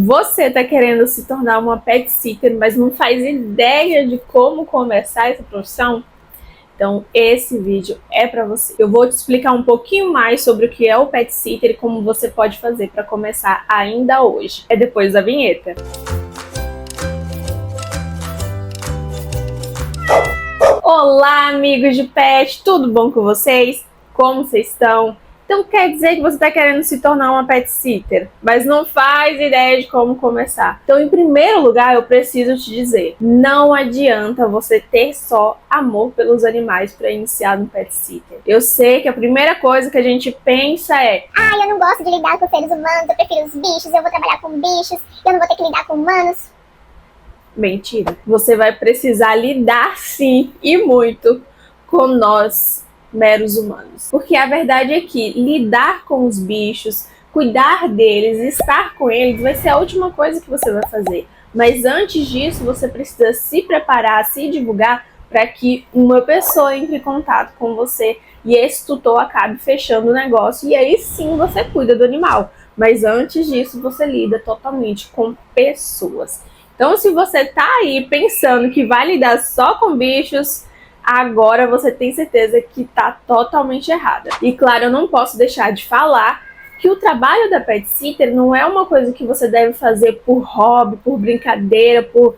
Você está querendo se tornar uma pet sitter, mas não faz ideia de como começar essa profissão? Então esse vídeo é para você. Eu vou te explicar um pouquinho mais sobre o que é o pet sitter e como você pode fazer para começar ainda hoje. É depois da vinheta. Olá, amigos de pet, tudo bom com vocês? Como vocês estão? Então quer dizer que você está querendo se tornar uma pet sitter, mas não faz ideia de como começar. Então, em primeiro lugar, eu preciso te dizer, não adianta você ter só amor pelos animais para iniciar no pet sitter. Eu sei que a primeira coisa que a gente pensa é: eu não gosto de lidar com seres humanos, eu prefiro os bichos, eu vou trabalhar com bichos, eu não vou ter que lidar com humanos. Mentira. Você vai precisar lidar sim, e muito, com nós, meros humanos. Porque a verdade é que lidar com os bichos, cuidar deles, estar com eles vai ser a última coisa que você vai fazer. Mas antes disso, você precisa se preparar, se divulgar para que uma pessoa entre em contato com você e esse tutor acabe fechando o negócio, e aí sim você cuida do animal. Mas antes disso, você lida totalmente com pessoas. Então, se você tá aí pensando que vai lidar só com bichos, agora você tem certeza que tá totalmente errada. E claro, eu não posso deixar de falar que o trabalho da pet sitter não é uma coisa que você deve fazer por hobby, por brincadeira, por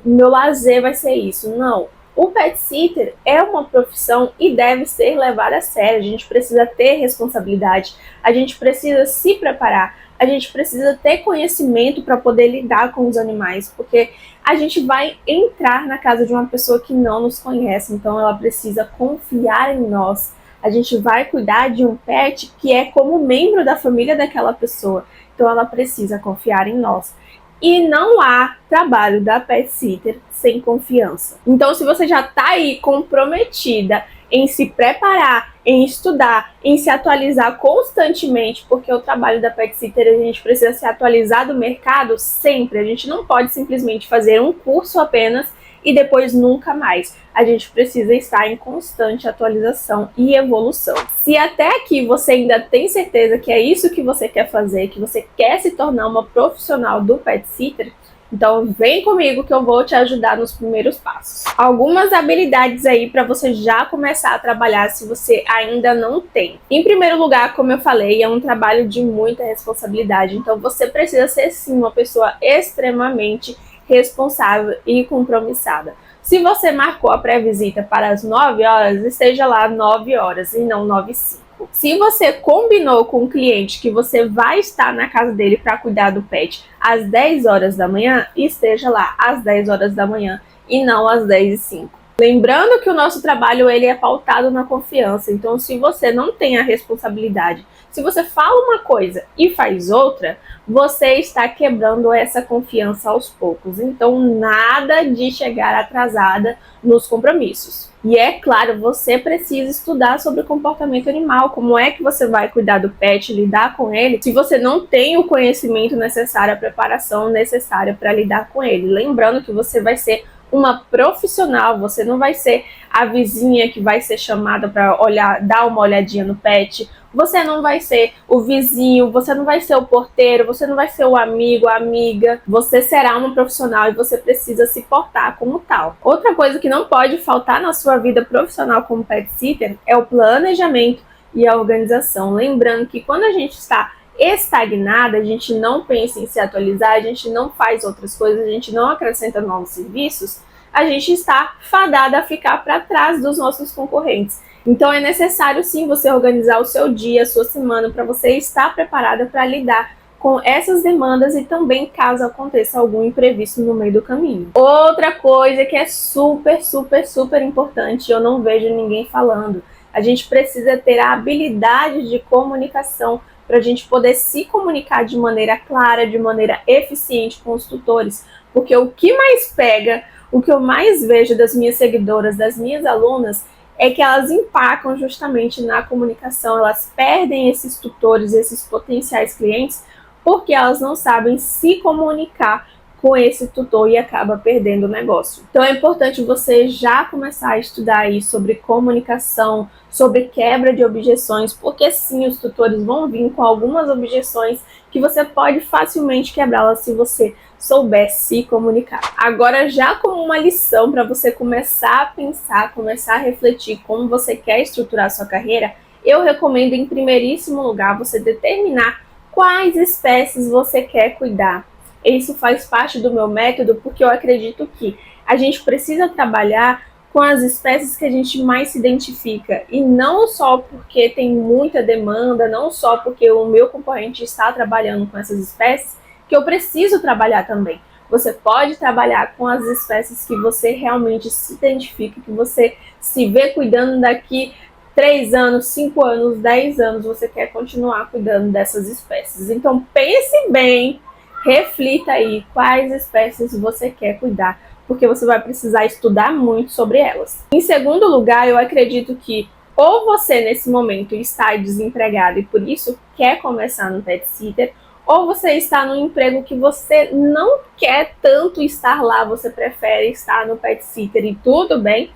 meu lazer vai ser isso. Não. O pet sitter é uma profissão e deve ser levada a sério. A gente precisa ter responsabilidade, a gente precisa se preparar, a gente precisa ter conhecimento para poder lidar com os animais, porque a gente vai entrar na casa de uma pessoa que não nos conhece, então ela precisa confiar em nós. A gente vai cuidar de um pet que é como membro da família daquela pessoa, então ela precisa confiar em nós. E não há trabalho da pet sitter sem confiança. Então, se você já está aí comprometida em se preparar, em estudar, em se atualizar constantemente, porque o trabalho da pet sitter, a gente precisa se atualizar do mercado sempre. A gente não pode simplesmente fazer um curso apenas e depois nunca mais. A gente precisa estar em constante atualização e evolução. Se até aqui você ainda tem certeza que é isso que você quer fazer, que você quer se tornar uma profissional do pet sitter, então vem comigo que eu vou te ajudar nos primeiros passos. Algumas habilidades aí para você já começar a trabalhar se você ainda não tem. Em primeiro lugar, como eu falei, é um trabalho de muita responsabilidade, então você precisa ser sim uma pessoa extremamente responsável e compromissada. Se você marcou a pré-visita para as 9 horas, esteja lá 9 horas e não 9h05. Se você combinou com o cliente que você vai estar na casa dele para cuidar do pet às 10 horas da manhã, esteja lá às 10 horas da manhã e não às 10h05. Lembrando que o nosso trabalho ele é pautado na confiança, então se você não tem a responsabilidade, se você fala uma coisa e faz outra, você está quebrando essa confiança aos poucos. Então nada de chegar atrasada nos compromissos. E é claro, você precisa estudar sobre o comportamento animal, como é que você vai cuidar do pet, lidar com ele, se você não tem o conhecimento necessário, a preparação necessária para lidar com ele. Lembrando que você vai ser uma profissional, você não vai ser a vizinha que vai ser chamada para olhar, dar uma olhadinha no pet, você não vai ser o vizinho, você não vai ser o porteiro, você não vai ser o amigo, a amiga, você será uma profissional e você precisa se portar como tal. Outra coisa que não pode faltar na sua vida profissional como pet sitter é o planejamento e a organização. Lembrando que quando a gente está estagnada, a gente não pensa em se atualizar, a gente não faz outras coisas, a gente não acrescenta novos serviços, a gente está fadada a ficar para trás dos nossos concorrentes. Então é necessário sim você organizar o seu dia, a sua semana, para você estar preparada para lidar com essas demandas e também caso aconteça algum imprevisto no meio do caminho. Outra coisa que é super, super, super importante, eu não vejo ninguém falando, a gente precisa ter a habilidade de comunicação para a gente poder se comunicar de maneira clara, de maneira eficiente com os tutores, porque o que mais pega, o que eu mais vejo das minhas seguidoras, das minhas alunas, é que elas empacam justamente na comunicação, elas perdem esses tutores, esses potenciais clientes, porque elas não sabem se comunicar com esse tutor e acaba perdendo o negócio. Então é importante você já começar a estudar aí sobre comunicação, sobre quebra de objeções, porque sim, os tutores vão vir com algumas objeções que você pode facilmente quebrá-las se você souber se comunicar. Agora, já como uma lição para você começar a pensar, começar a refletir como você quer estruturar a sua carreira, eu recomendo em primeiríssimo lugar você determinar quais espécies você quer cuidar. Isso faz parte do meu método porque eu acredito que a gente precisa trabalhar com as espécies que a gente mais se identifica, e não só porque tem muita demanda, não só porque o meu concorrente está trabalhando com essas espécies, que eu preciso trabalhar também. Você pode trabalhar com as espécies que você realmente se identifica, que você se vê cuidando daqui 3 anos, 5 anos, 10 anos, você quer continuar cuidando dessas espécies. Então pense bem, reflita aí quais espécies você quer cuidar, porque você vai precisar estudar muito sobre elas. Em segundo lugar, eu acredito que ou você nesse momento está desempregado e por isso quer começar no pet sitter, ou você está no emprego que você não quer tanto estar lá, você prefere estar no pet sitter e tudo bem.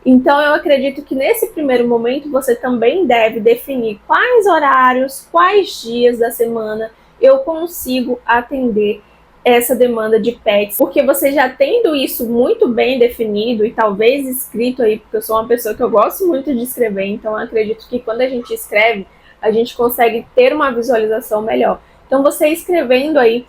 Então eu acredito que nesse primeiro momento você também deve definir quais horários, quais dias da semana eu consigo atender essa demanda de pets, porque você já tendo isso muito bem definido e talvez escrito aí, porque eu sou uma pessoa que eu gosto muito de escrever, então eu acredito que quando a gente escreve, a gente consegue ter uma visualização melhor. Então você escrevendo aí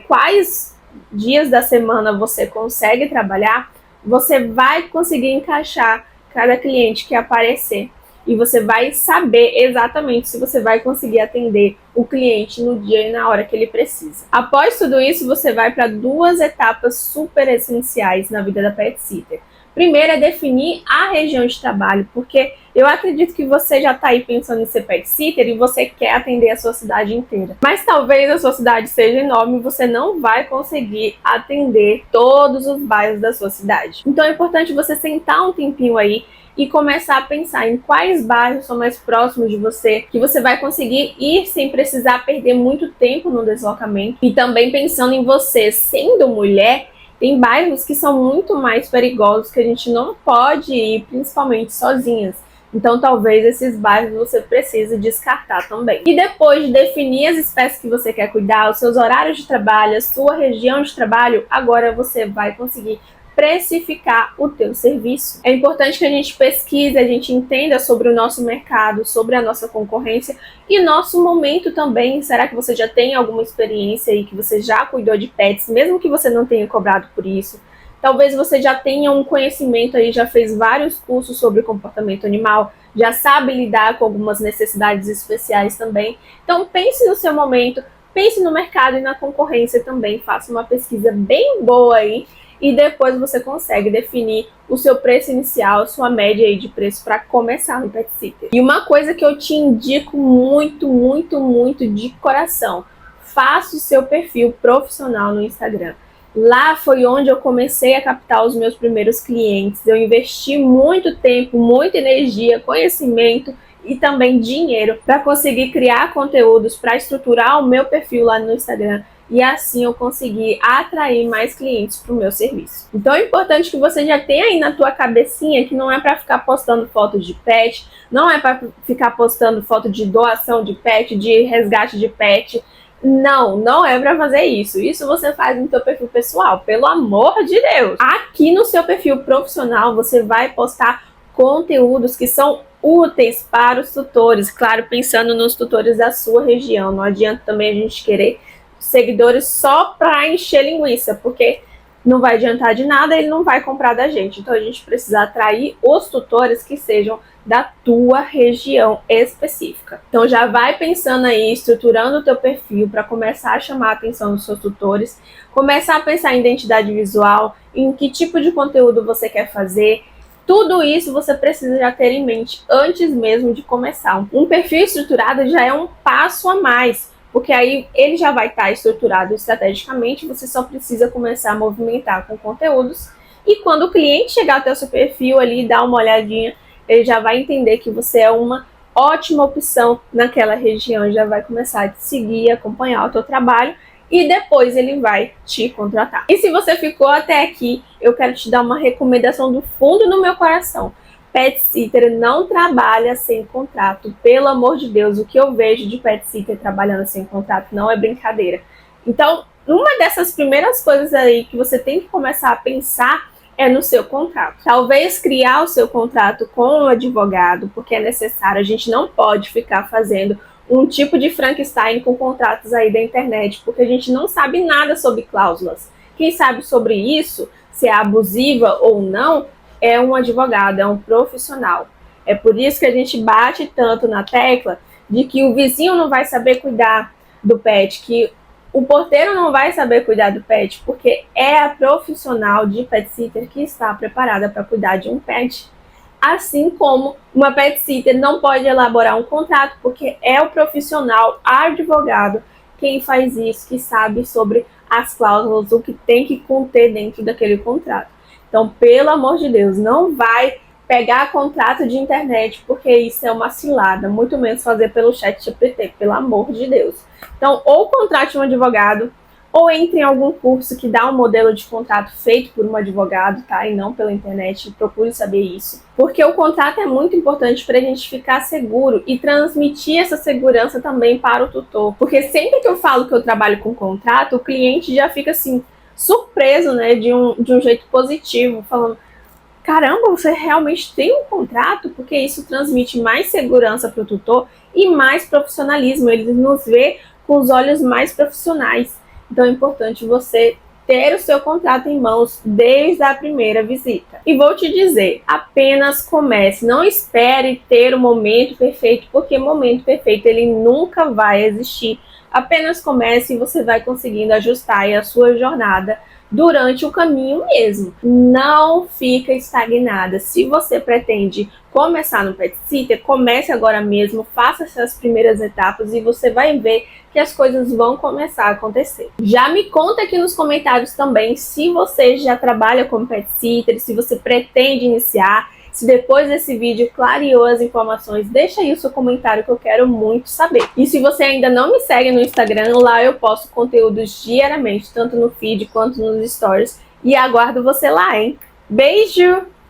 quais dias da semana você consegue trabalhar, você vai conseguir encaixar cada cliente que aparecer. E você vai saber exatamente se você vai conseguir atender o cliente no dia e na hora que ele precisa. Após tudo isso, você vai para 2 etapas super essenciais na vida da pet sitter. Primeiro é definir a região de trabalho, porque eu acredito que você já está aí pensando em ser pet sitter e você quer atender a sua cidade inteira. Mas talvez a sua cidade seja enorme e você não vai conseguir atender todos os bairros da sua cidade. Então é importante você sentar um tempinho aí e começar a pensar em quais bairros são mais próximos de você, que você vai conseguir ir sem precisar perder muito tempo no deslocamento. E também pensando em você, sendo mulher, tem bairros que são muito mais perigosos que a gente não pode ir, principalmente sozinhas. Então talvez esses bairros você precise descartar também. E depois de definir as espécies que você quer cuidar, os seus horários de trabalho, a sua região de trabalho, agora você vai conseguir precificar o teu serviço. É importante que a gente pesquise, a gente entenda sobre o nosso mercado, sobre a nossa concorrência e nosso momento também. Será que você já tem alguma experiência aí, que você já cuidou de pets, mesmo que você não tenha cobrado por isso? Talvez você já tenha um conhecimento aí, já fez vários cursos sobre comportamento animal, já sabe lidar com algumas necessidades especiais também. Então pense no seu momento, pense no mercado e na concorrência também, faça uma pesquisa bem boa aí, e depois você consegue definir o seu preço inicial, sua média aí de preço para começar no pet sitter. E uma coisa que eu te indico muito, muito, muito de coração: faça o seu perfil profissional no Instagram. Lá foi onde eu comecei a captar os meus primeiros clientes. Eu investi muito tempo, muita energia, conhecimento e também dinheiro para conseguir criar conteúdos, para estruturar o meu perfil lá no Instagram. E assim eu consegui atrair mais clientes para o meu serviço. Então é importante que você já tenha aí na tua cabecinha que não é para ficar postando foto de pet, não é para ficar postando foto de doação de pet, de resgate de pet. Não, não é para fazer isso. Isso você faz no seu perfil pessoal, pelo amor de Deus. Aqui no seu perfil profissional você vai postar conteúdos que são úteis para os tutores, claro, pensando nos tutores da sua região. Não adianta também a gente querer seguidores só para encher linguiça, porque não vai adiantar de nada, ele não vai comprar da gente. Então a gente precisa atrair os tutores que sejam da tua região específica. Então já vai pensando aí, estruturando o teu perfil para começar a chamar a atenção dos seus tutores, começar a pensar em identidade visual, em que tipo de conteúdo você quer fazer. Tudo isso você precisa já ter em mente antes mesmo de começar. Um perfil estruturado já é um passo a mais, porque aí ele já vai estar estruturado estrategicamente, você só precisa começar a movimentar com conteúdos, e quando o cliente chegar até o seu perfil ali, dar uma olhadinha, ele já vai entender que você é uma ótima opção naquela região, já vai começar a te seguir, acompanhar o teu trabalho, e depois ele vai te contratar. E se você ficou até aqui, eu quero te dar uma recomendação do fundo do meu coração. Pet sitter não trabalha sem contrato, pelo amor de Deus. O que eu vejo de pet sitter trabalhando sem contrato não é brincadeira. Então, uma dessas primeiras coisas aí que você tem que começar a pensar é no seu contrato. Talvez criar o seu contrato com um advogado, porque é necessário. A gente não pode ficar fazendo um tipo de Frankenstein com contratos aí da internet, porque a gente não sabe nada sobre cláusulas. Quem sabe sobre isso, se é abusiva ou não, é um advogado, é um profissional. É por isso que a gente bate tanto na tecla de que o vizinho não vai saber cuidar do pet, que o porteiro não vai saber cuidar do pet, porque é a profissional de pet sitter que está preparada para cuidar de um pet. Assim como uma pet sitter não pode elaborar um contrato, porque é o profissional advogado quem faz isso, que sabe sobre as cláusulas, o que tem que conter dentro daquele contrato. Então, pelo amor de Deus, não vai pegar contrato de internet, porque isso é uma cilada, muito menos fazer pelo ChatGPT, pelo amor de Deus. Então, ou contrate um advogado, ou entre em algum curso que dá um modelo de contrato feito por um advogado, tá? E não pela internet, procure saber isso. Porque o contrato é muito importante para a gente ficar seguro e transmitir essa segurança também para o tutor. Porque sempre que eu falo que eu trabalho com contrato, o cliente já fica assim, surpreso, né, de um jeito positivo, falando, caramba, você realmente tem um contrato? Porque isso transmite mais segurança para o tutor e mais profissionalismo, ele nos vê com os olhos mais profissionais. Então é importante você ter o seu contrato em mãos desde a primeira visita. E vou te dizer, apenas comece, não espere ter o momento perfeito, porque momento perfeito ele nunca vai existir. Apenas comece e você vai conseguindo ajustar aí a sua jornada durante o caminho mesmo. Não fica estagnada. Se você pretende começar no pet sitter, comece agora mesmo, faça essas primeiras etapas e você vai ver que as coisas vão começar a acontecer. Já me conta aqui nos comentários também se você já trabalha como pet sitter, se você pretende iniciar. Se depois desse vídeo clareou as informações, deixa aí o seu comentário que eu quero muito saber. E se você ainda não me segue no Instagram, lá eu posto conteúdos diariamente, tanto no feed quanto nos stories. E aguardo você lá, hein? Beijo!